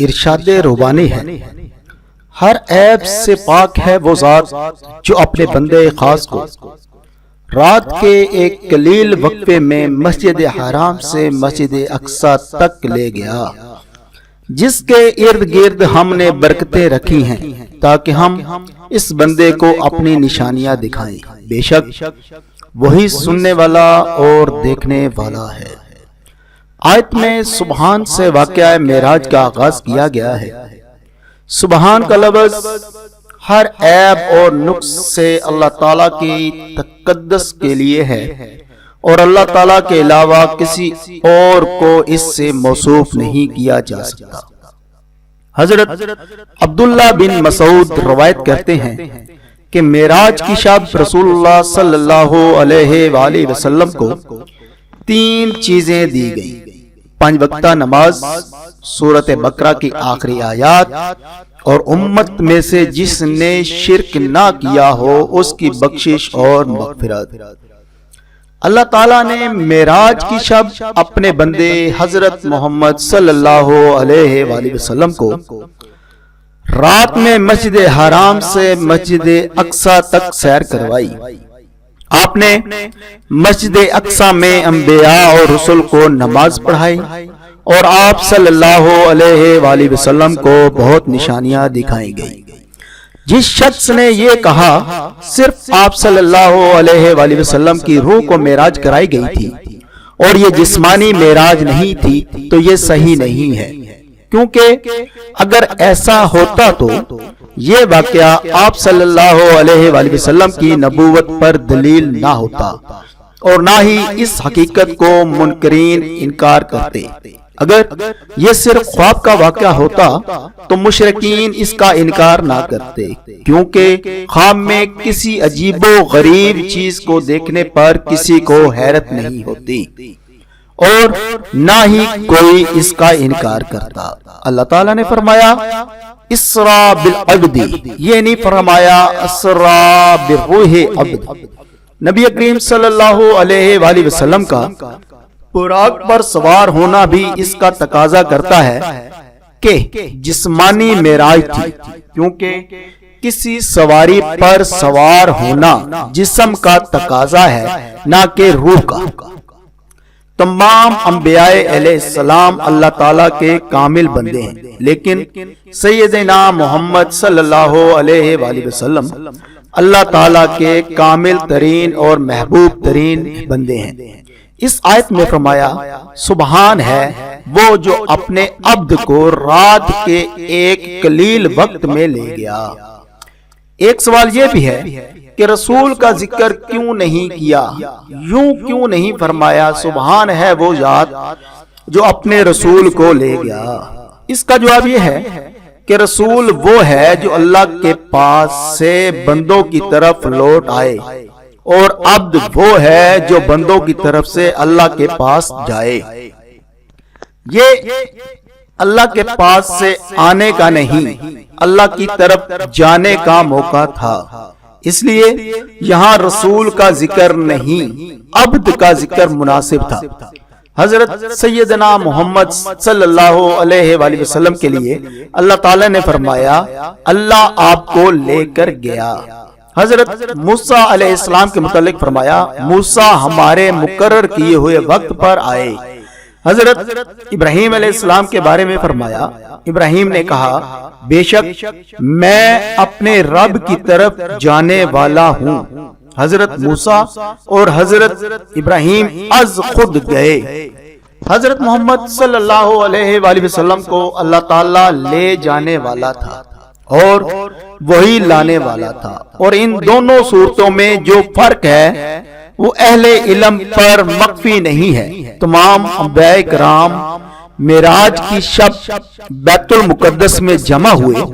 ارشاد ربانی ہے، ہر عیب سے پاک ہے وہ ذات جو اپنے بندے خاص کو رات کے ایک قلیل وقفے میں مسجد حرام سے مسجد اقصی تک لے گیا، جس کے ارد گرد ہم نے برکتیں رکھی ہیں تاکہ ہم اس بندے کو اپنی نشانیاں دکھائیں۔ بے شک وہی سننے والا اور دیکھنے والا ہے۔ آیت میں سبحان سے واقعہ معراج کا آغاز کیا گیا ہے۔ سبحان کا لفظ ہر عیب اور نقص سے اللہ تعالیٰ کی تقدس کے لیے ہے اور اللہ تعالیٰ کے علاوہ کسی اور کو اس سے موصوف نہیں کیا جا سکتا۔ حضرت عبداللہ بن مسعود روایت کرتے ہیں کہ معراج کی شب رسول اللہ صلی اللہ علیہ وآلہ وسلم کو 3 چیزیں دی گئیں: 5 وقتہ نماز، سورۃ بقرہ کی آخری آیات، اور امت میں سے جس نے شرک نہ کیا ہو اس کی بخشش اور مغفرت۔ اللہ تعالیٰ نے معراج کی شب اپنے بندے حضرت محمد صلی اللہ علیہ وآلہ وسلم کو رات میں مسجد حرام سے مسجد اقصی تک سیر کروائی۔ آپ نے مسجد اقصی میں انبیاء اور رسل کو نماز پڑھائی اور آپ صلی اللہ علیہ وآلہ وسلم کو بہت نشانیاں دکھائی گئی۔ جس شخص نے یہ کہا صرف آپ صلی اللہ علیہ وآلہ وسلم کی روح کو معراج کرائی گئی تھی اور یہ جسمانی معراج نہیں تھی تو یہ صحیح نہیں ہے، کیونکہ اگر ایسا ہوتا تو یہ واقعہ آپ صلی اللہ علیہ وآلہ وسلم کی نبوت پر دلیل نہ ہوتا اور نہ ہی اس حقیقت کو منکرین انکار کرتے۔ اگر یہ صرف خواب کا واقعہ ہوتا تو مشرکین اس کا انکار نہ کرتے، کیونکہ خواب میں کسی عجیب و غریب چیز کو دیکھنے پر کسی کو حیرت نہیں ہوتی اور نہ ہی کوئی اس کا انکار کرتا۔ اللہ تعالیٰ نے فرمایا اسرا بالعبد، یہ نہیں فرمایا اسرا بالروح عبد۔ نبی کریم صلی اللہ علیہ وآلہ وسلم کا براق پر سوار ہونا بھی اس کا تقاضا کرتا ہے کہ جسمانی معراج تھی، کیونکہ کسی سواری پر سوار ہونا جسم کا تقاضا ہے نہ کہ روح کا۔ تمام انبیاء علیہ السلام اللہ تعالیٰ کے کامل بندے ہیں، لیکن سیدنا محمد صلی اللہ علیہ وآلہ وسلم اللہ تعالیٰ کے کامل ترین اور محبوب ترین بندے ہیں۔ اس آیت میں فرمایا سبحان ہے وہ جو اپنے عبد کو رات کے ایک قلیل وقت میں لے گیا۔ ایک سوال یہ بھی ہے کہ رسول کا ذکر کیوں نہیں کیا؟ یوں کیوں نہیں فرمایا سبحان ہے وہ ذات جو اپنے رسول کو لے گیا؟ اس کا جواب یہ ہے کہ رسول وہ ہے جو اللہ کے پاس سے بندوں کی طرف لوٹ آئے اور عبد وہ ہے جو بندوں کی طرف سے اللہ کے پاس جائے۔ یہ اللہ کے پاس سے آنے کا نہیں، اللہ کی طرف جانے کا موقع تھا، اس لیے یہاں رسول کا ذکر نہیں عبد کا ذکر مناسب تھا۔ حضرت سیدنا محمد صلی اللہ علیہ وآلہ وسلم کے لیے اللہ تعالیٰ نے فرمایا اللہ آپ کو لے کر گیا۔ حضرت موسیٰ علیہ السلام کے متعلق فرمایا موسیٰ ہمارے مقرر کیے ہوئے وقت پر آئے۔ حضرت ابراہیم علیہ السلام کے بارے میں فرمایا ابراہیم نے کہا بے شک میں اپنے رب کی طرف جانے والا ہوں۔ حضرت موسیٰ اور حضرت ابراہیم از خود گئے۔ حضرت محمد صلی اللہ علیہ وآلہ وسلم کو اللہ تعالیٰ لے جانے والا تھا اور وہی لانے والا تھا، اور ان دونوں صورتوں میں جو فرق ہے وہ اہل علم پر مخفی نہیں ہے۔ تمام انبیاء کرام معراج کی شب بیت المقدس میں جمع ہوئے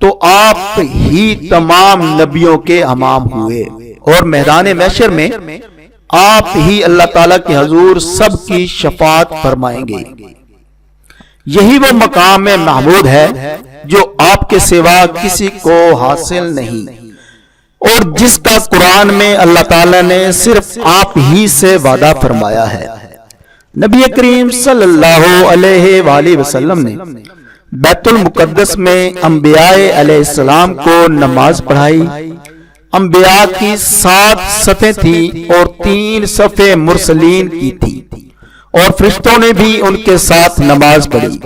تو آپ ہی تمام نبیوں کے امام ہوئے، اور میدان محشر میں آپ ہی اللہ تعالیٰ کے حضور سب کی شفاعت فرمائیں گے۔ یہی وہ مقام محمود ہے جو آپ کے سوا کسی کو حاصل نہیں، اور جس کا قرآن میں اللہ تعالیٰ نے صرف آپ ہی سے وعدہ فرمایا ہے۔ نبی کریم صلی اللہ علیہ وآلہ وسلم نے بیت المقدس میں انبیاء علیہ السلام کو نماز پڑھائی۔ انبیاء کی 7 صفیں تھیں اور 3 صفیں مرسلین کی تھی، اور فرشتوں نے بھی ان کے ساتھ نماز پڑھی۔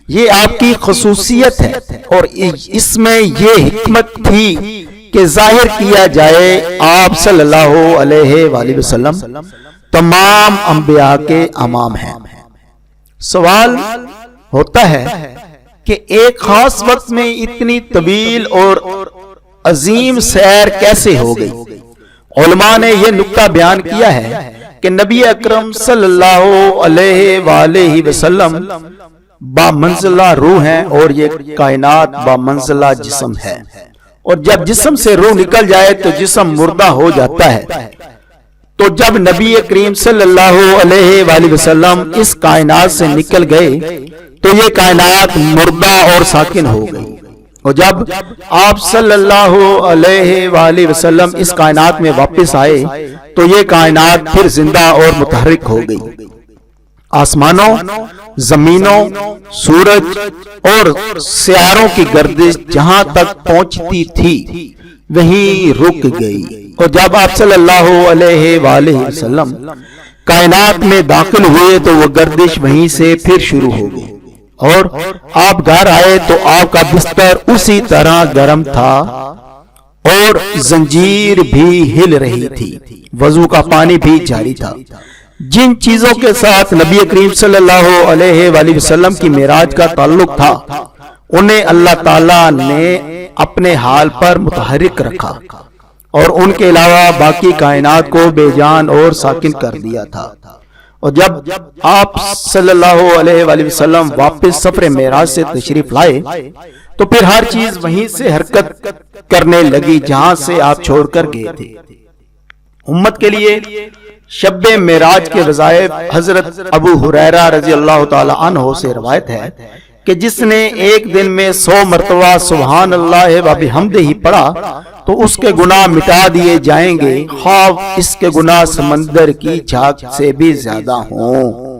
یہ آپ کی خصوصیت ہے، اور اس میں یہ حکمت تھی کہ ظاہر کیا جائے آپ صلی اللہ علیہ وآلہ وسلم تمام انبیاء کے امام ہیں۔ سوال ہوتا ہے کہ ایک خاص وقت میں اتنی طویل اور عظیم سیر کیسے ہو گئی؟ علماء نے یہ نکتہ بیان کیا ہے کہ نبی اکرم صلی اللہ علیہ وآلہ وسلم بامنزلہ روح ہیں، اور یہ کائنات بامنزلہ جسم ہے، اور جب جسم سے روح نکل جائے تو جسم مردہ ہو جاتا ہے۔ تو جب نبی کریم صلی اللہ علیہ وآلہ وسلم اس کائنات سے نکل گئے تو یہ کائنات مردہ اور ساکن ہو گئی، اور جب آپ صلی اللہ علیہ وآلہ وسلم اس کائنات میں واپس آئے تو یہ کائنات پھر زندہ اور متحرک ہو گئی۔ آسمانوں، زمینوں، سورج اور سیاروں کی گردش جہاں تک پہنچتی تھی وہیں رک گئی، اور جب آپ صلی اللہ علیہ وآلہ وسلم کائنات میں داخل ہوئے تو وہ گردش وہیں سے پھر شروع ہو گئی، اور آپ گھر آئے تو آپ کا بستر اسی طرح گرم تھا اور زنجیر بھی ہل رہی تھی، وضو کا پانی بھی جاری تھا۔ جن چیزوں کے ساتھ نبی کریم صلی اللہ علیہ وآلہ وسلم کی معراج کا تعلق تھا انہیں اللہ تعالیٰ نے اپنے حال پر متحرک رکھا، اور ان کے علاوہ باقی کائنات کو بے جان اور ساکن کر دیا تھا۔ اور جب آپ صلی اللہ علیہ وآلہ وسلم واپس سفر معراج سے تشریف لائے تو پھر ہر چیز وہیں سے حرکت کرنے لگی جہاں سے آپ چھوڑ کر گئے تھے۔ امت کے لیے شب معراج کے وظائف حضرت ابو ہریرہ رضی اللہ تعالی عنہ سے روایت ہے کہ جس نے ایک دن میں 100 مرتبہ سبحان اللہ و بحمدہ پڑھا تو اس کے گناہ مٹا دیے جائیں گے، خواہ اس کے گناہ سمندر کی جھاگ سے بھی زیادہ ہوں۔